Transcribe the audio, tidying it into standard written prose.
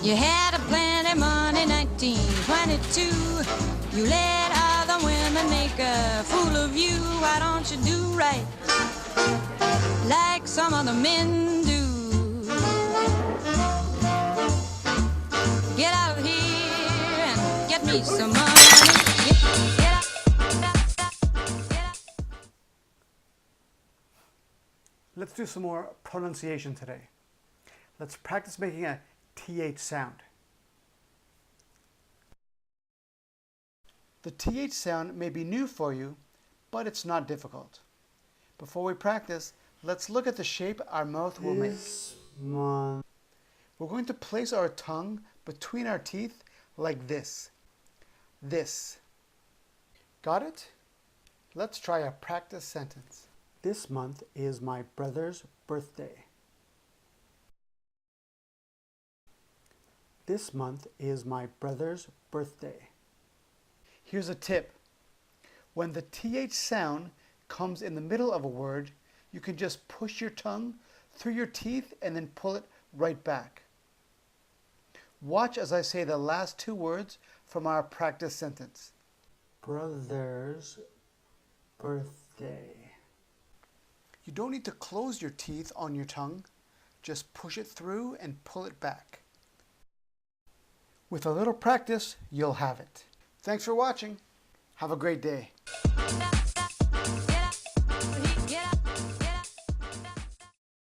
You had a plenty money, 1922. You let other women make a fool of you. Why don't you do right like some other men do? Get out of here and get me some money. Get out. Let's do some more pronunciation today. Let's practice making a TH sound. The TH sound may be new for you, but it's not difficult. Before we practice, let's look at the shape our mouth will make. We're going to place our tongue between our teeth like this. This. Got it? Let's try a practice sentence. This month is my brother's birthday. This month is my brother's birthday. Here's a tip. When the TH sound comes in the middle of a word, you can just push your tongue through your teeth and then pull it right back. Watch as I say the last two words from our practice sentence. Brother's birthday. You don't need to close your teeth on your tongue. Just push it through and pull it back. With a little practice, you'll have it. Thanks for watching. Have a great day.